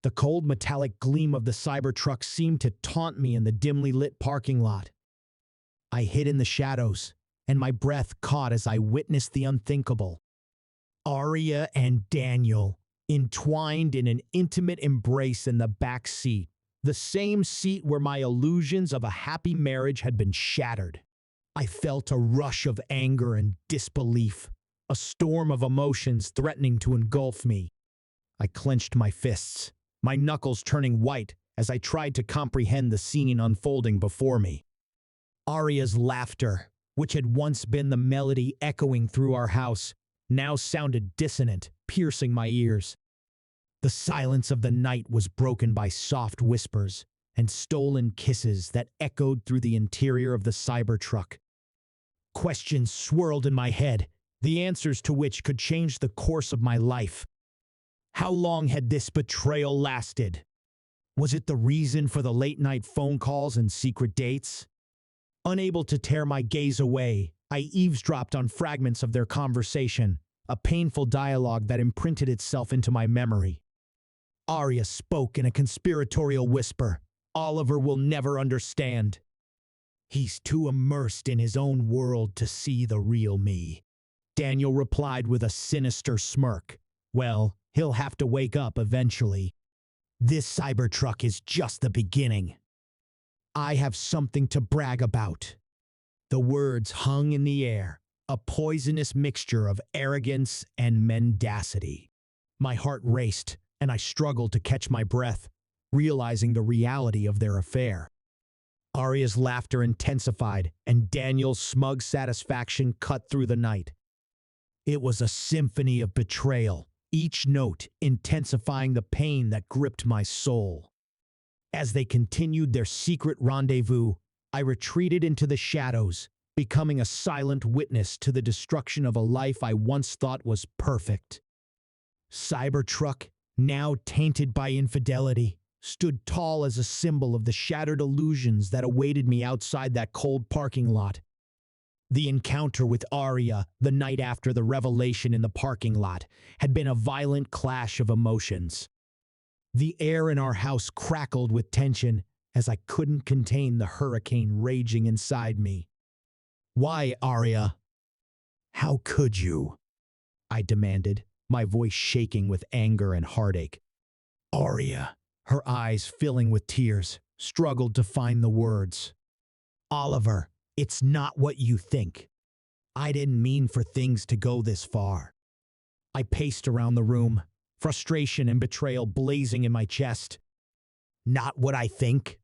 The cold metallic gleam of the cybertruck seemed to taunt me in the dimly lit parking lot. I hid in the shadows, and my breath caught as I witnessed the unthinkable. Arya and Daniel, entwined in an intimate embrace in the back seat, the same seat where my illusions of a happy marriage had been shattered. I felt a rush of anger and disbelief, a storm of emotions threatening to engulf me. I clenched my fists, my knuckles turning white as I tried to comprehend the scene unfolding before me. Arya's laughter, which had once been the melody echoing through our house, now sounded dissonant, piercing my ears. The silence of the night was broken by soft whispers and stolen kisses that echoed through the interior of the cybertruck. Questions swirled in my head, the answers to which could change the course of my life. How long had this betrayal lasted? Was it the reason for the late-night phone calls and secret dates? Unable to tear my gaze away, I eavesdropped on fragments of their conversation, a painful dialogue that imprinted itself into my memory. Arya spoke in a conspiratorial whisper. Oliver will never understand. He's too immersed in his own world to see the real me. Daniel replied with a sinister smirk. Well, he'll have to wake up eventually. This cybertruck is just the beginning. I have something to brag about. The words hung in the air, a poisonous mixture of arrogance and mendacity. My heart raced, and I struggled to catch my breath, realizing the reality of their affair. Arya's laughter intensified, and Daniel's smug satisfaction cut through the night. It was a symphony of betrayal, each note intensifying the pain that gripped my soul. As they continued their secret rendezvous, I retreated into the shadows, becoming a silent witness to the destruction of a life I once thought was perfect. Cybertruck, now tainted by infidelity, stood tall as a symbol of the shattered illusions that awaited me outside that cold parking lot. The encounter with Arya, the night after the revelation in the parking lot, had been a violent clash of emotions. The air in our house crackled with tension as I couldn't contain the hurricane raging inside me. "Why, Arya? How could you?" I demanded, my voice shaking with anger and heartache. Arya, her eyes filling with tears, struggled to find the words. "Oliver, it's not what you think. I didn't mean for things to go this far." I paced around the room, frustration and betrayal blazing in my chest. "Not what I think?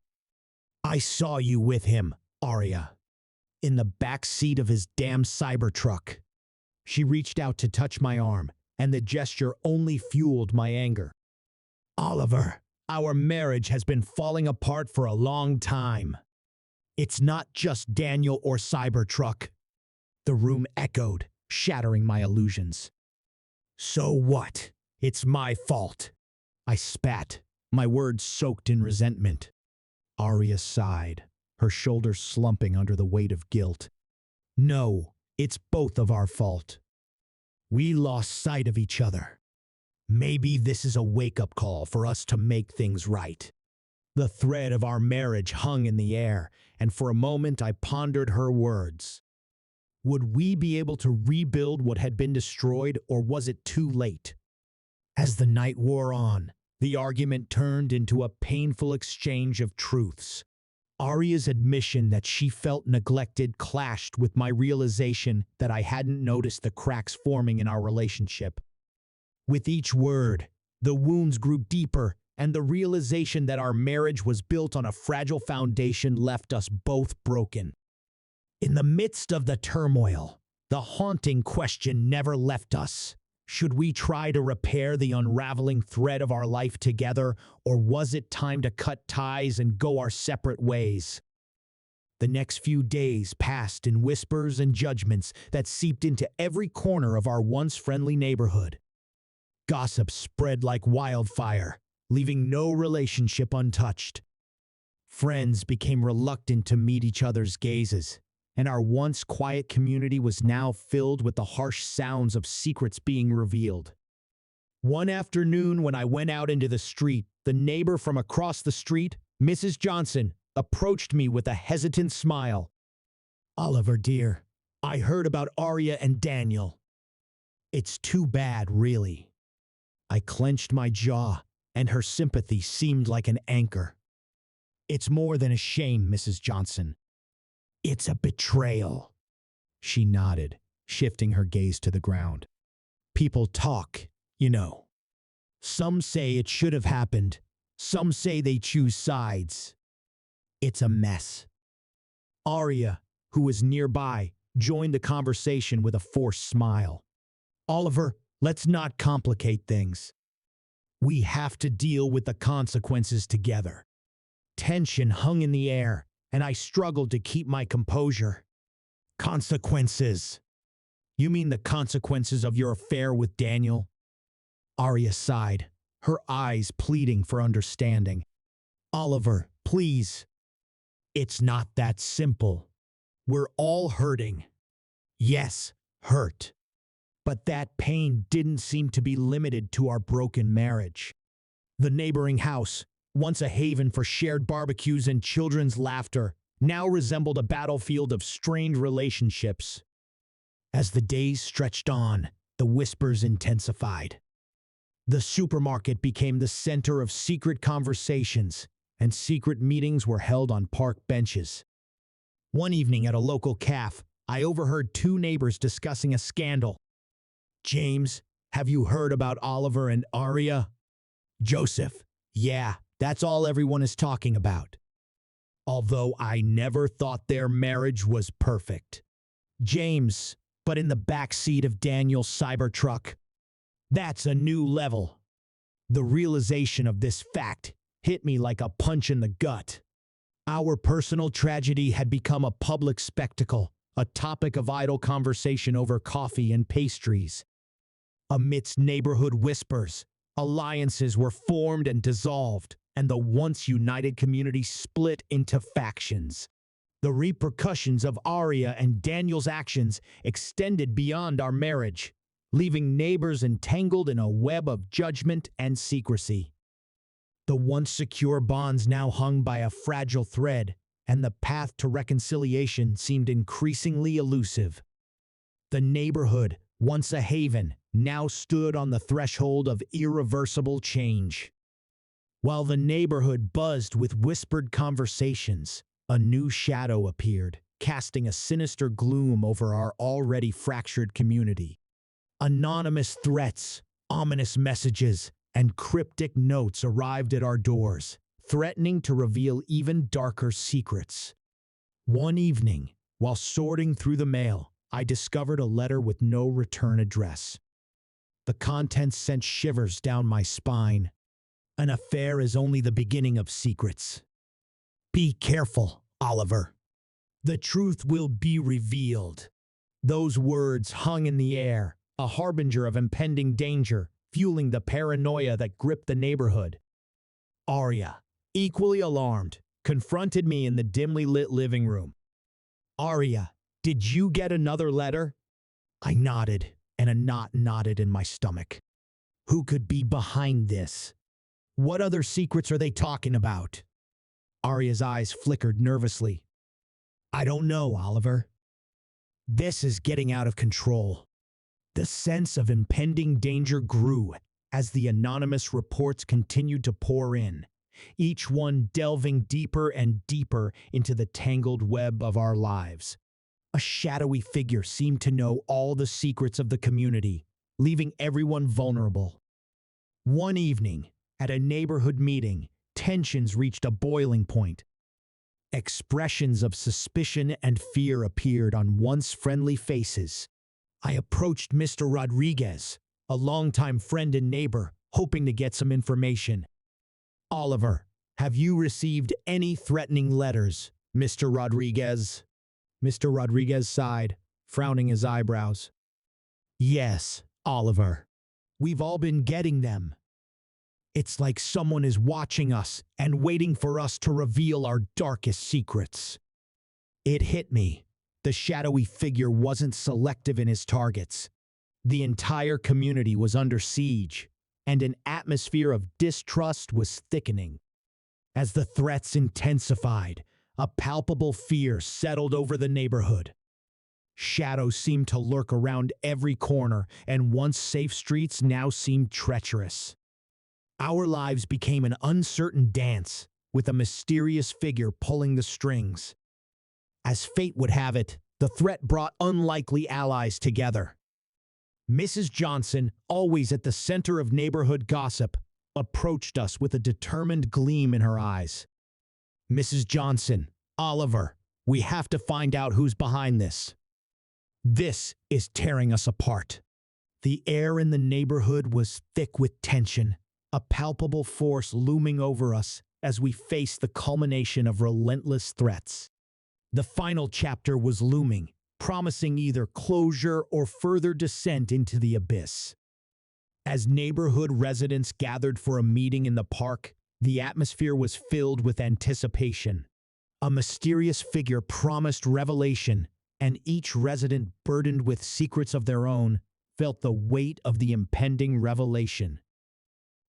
I saw you with him, Arya. In the back seat of his damn cybertruck." She reached out to touch my arm, and the gesture only fueled my anger. "Oliver, our marriage has been falling apart for a long time. It's not just Daniel or Cybertruck." The room echoed, shattering my illusions. "So what? It's my fault." I spat, my words soaked in resentment. Arya sighed, her shoulders slumping under the weight of guilt. "No, it's both of our fault. We lost sight of each other. Maybe this is a wake-up call for us to make things right." The thread of our marriage hung in the air, and for a moment I pondered her words. Would we be able to rebuild what had been destroyed, or was it too late? As the night wore on, the argument turned into a painful exchange of truths. Arya's admission that she felt neglected clashed with my realization that I hadn't noticed the cracks forming in our relationship. With each word, the wounds grew deeper, and the realization that our marriage was built on a fragile foundation left us both broken. In the midst of the turmoil, the haunting question never left us. Should we try to repair the unraveling thread of our life together, or was it time to cut ties and go our separate ways? The next few days passed in whispers and judgments that seeped into every corner of our once friendly neighborhood. Gossip spread like wildfire, leaving no relationship untouched. Friends became reluctant to meet each other's gazes, and our once quiet community was now filled with the harsh sounds of secrets being revealed. One afternoon when I went out into the street, the neighbor from across the street, Mrs. Johnson, approached me with a hesitant smile. "Oliver, dear, I heard about Arya and Daniel. It's too bad, really." I clenched my jaw, and her sympathy seemed like an anchor. "It's more than a shame, Mrs. Johnson. It's a betrayal." She nodded, shifting her gaze to the ground. "People talk, you know. Some say it should have happened. Some say they choose sides. It's a mess." Arya, who was nearby, joined the conversation with a forced smile. "Oliver, let's not complicate things. We have to deal with the consequences together." Tension hung in the air, and I struggled to keep my composure. "Consequences? You mean the consequences of your affair with Daniel?" Arya sighed, her eyes pleading for understanding. "Oliver, please. It's not that simple. We're all hurting. Yes, hurt. But that pain didn't seem to be limited to our broken marriage. The neighboring house, once a haven for shared barbecues and children's laughter, now resembled a battlefield of strained relationships. As the days stretched on, the whispers intensified. The supermarket became the center of secret conversations, and secret meetings were held on park benches. One evening at a local cafe, I overheard two neighbors discussing a scandal. "James, have you heard about Oliver and Arya?" "Joseph, yeah, that's all everyone is talking about. Although I never thought their marriage was perfect." "James, but in the backseat of Daniel's cybertruck. That's a new level." The realization of this fact hit me like a punch in the gut. Our personal tragedy had become a public spectacle, a topic of idle conversation over coffee and pastries. Amidst neighborhood whispers, alliances were formed and dissolved, and the once united community split into factions. The repercussions of Arya and Daniel's actions extended beyond our marriage, leaving neighbors entangled in a web of judgment and secrecy. The once secure bonds now hung by a fragile thread, and the path to reconciliation seemed increasingly elusive. The neighborhood, once a haven, now stood on the threshold of irreversible change. While the neighborhood buzzed with whispered conversations, a new shadow appeared, casting a sinister gloom over our already fractured community. Anonymous threats, ominous messages, and cryptic notes arrived at our doors, threatening to reveal even darker secrets. One evening, while sorting through the mail, I discovered a letter with no return address. The contents sent shivers down my spine. An affair is only the beginning of secrets. Be careful, Oliver. The truth will be revealed. Those words hung in the air, a harbinger of impending danger, fueling the paranoia that gripped the neighborhood. Arya, equally alarmed, confronted me in the dimly lit living room. "Arya, did you get another letter?" I nodded, and a knot knotted in my stomach. Who could be behind this? What other secrets are they talking about? Arya's eyes flickered nervously. "I don't know, Oliver. This is getting out of control." The sense of impending danger grew as the anonymous reports continued to pour in, each one delving deeper and deeper into the tangled web of our lives. A shadowy figure seemed to know all the secrets of the community, leaving everyone vulnerable. One evening, at a neighborhood meeting, tensions reached a boiling point. Expressions of suspicion and fear appeared on once friendly faces. I approached Mr. Rodriguez, a longtime friend and neighbor, hoping to get some information. "Oliver, have you received any threatening letters, Mr. Rodriguez?" Mr. Rodriguez sighed, frowning his eyebrows. "Yes, Oliver. We've all been getting them. It's like someone is watching us and waiting for us to reveal our darkest secrets." It hit me. The shadowy figure wasn't selective in his targets. The entire community was under siege, and an atmosphere of distrust was thickening. As the threats intensified, a palpable fear settled over the neighborhood. Shadows seemed to lurk around every corner, and once safe streets now seemed treacherous. Our lives became an uncertain dance, with a mysterious figure pulling the strings. As fate would have it, the threat brought unlikely allies together. Mrs. Johnson, always at the center of neighborhood gossip, approached us with a determined gleam in her eyes. "Mrs. Johnson, Oliver, we have to find out who's behind this. This is tearing us apart." The air in the neighborhood was thick with tension, a palpable force looming over us as we faced the culmination of relentless threats. The final chapter was looming, promising either closure or further descent into the abyss. As neighborhood residents gathered for a meeting in the park, the atmosphere was filled with anticipation. A mysterious figure promised revelation, and each resident, burdened with secrets of their own, felt the weight of the impending revelation.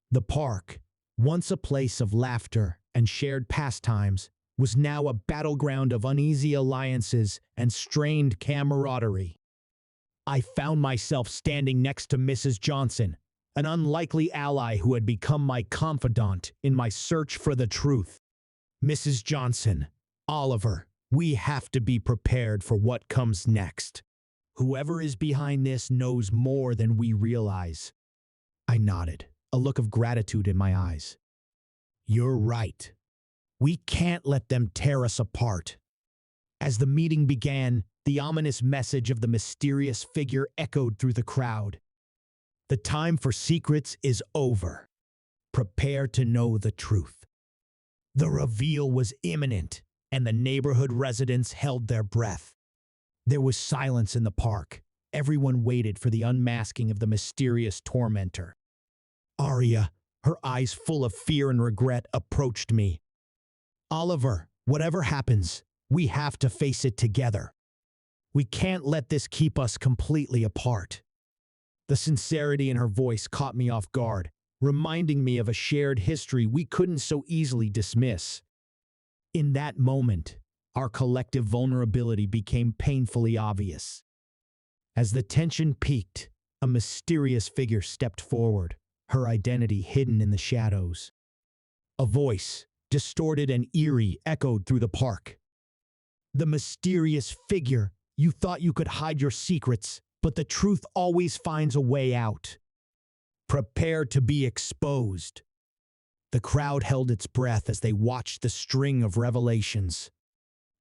The park, once a place of laughter and shared pastimes, was now a battleground of uneasy alliances and strained camaraderie. I found myself standing next to Mrs. Johnson, an unlikely ally who had become my confidant in my search for the truth. "Mrs. Johnson, Oliver, we have to be prepared for what comes next. Whoever is behind this knows more than we realize." I nodded, a look of gratitude in my eyes. "You're right. We can't let them tear us apart." As the meeting began, the ominous message of the mysterious figure echoed through the crowd. "The time for secrets is over. Prepare to know the truth." The reveal was imminent, and the neighborhood residents held their breath. There was silence in the park. Everyone waited for the unmasking of the mysterious tormentor. Arya, her eyes full of fear and regret, approached me. "Oliver, whatever happens, we have to face it together. We can't let this keep us completely apart." The sincerity in her voice caught me off guard, reminding me of a shared history we couldn't so easily dismiss. In that moment, our collective vulnerability became painfully obvious. As the tension peaked, a mysterious figure stepped forward, her identity hidden in the shadows. A voice, distorted and eerie, echoed through the park. "The mysterious figure, you thought you could hide your secrets, but the truth always finds a way out. Prepare to be exposed." The crowd held its breath as they watched the string of revelations.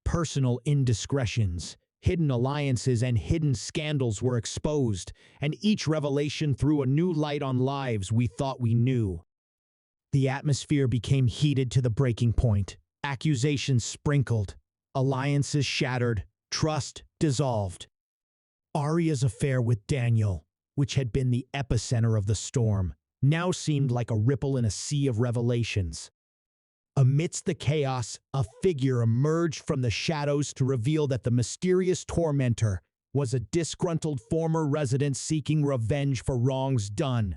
Personal indiscretions, hidden alliances, and hidden scandals were exposed, and each revelation threw a new light on lives we thought we knew. The atmosphere became heated to the breaking point. Accusations sprinkled, alliances shattered, trust dissolved. Arya's affair with Daniel, which had been the epicenter of the storm, now seemed like a ripple in a sea of revelations. Amidst the chaos, a figure emerged from the shadows to reveal that the mysterious tormentor was a disgruntled former resident seeking revenge for wrongs done.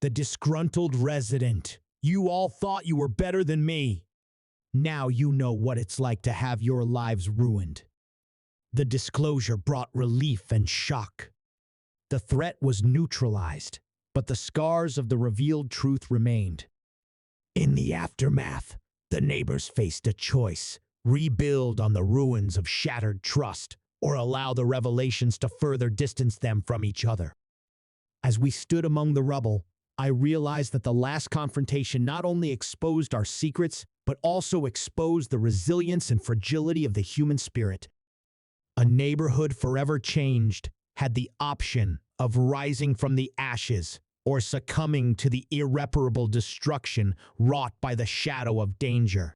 The disgruntled resident. "You all thought you were better than me. Now you know what it's like to have your lives ruined." The disclosure brought relief and shock. The threat was neutralized, but the scars of the revealed truth remained. In the aftermath, the neighbors faced a choice: rebuild on the ruins of shattered trust, or allow the revelations to further distance them from each other. As we stood among the rubble, I realized that the last confrontation not only exposed our secrets, but also exposed the resilience and fragility of the human spirit. A neighborhood forever changed had the option of rising from the ashes or succumbing to the irreparable destruction wrought by the shadow of danger.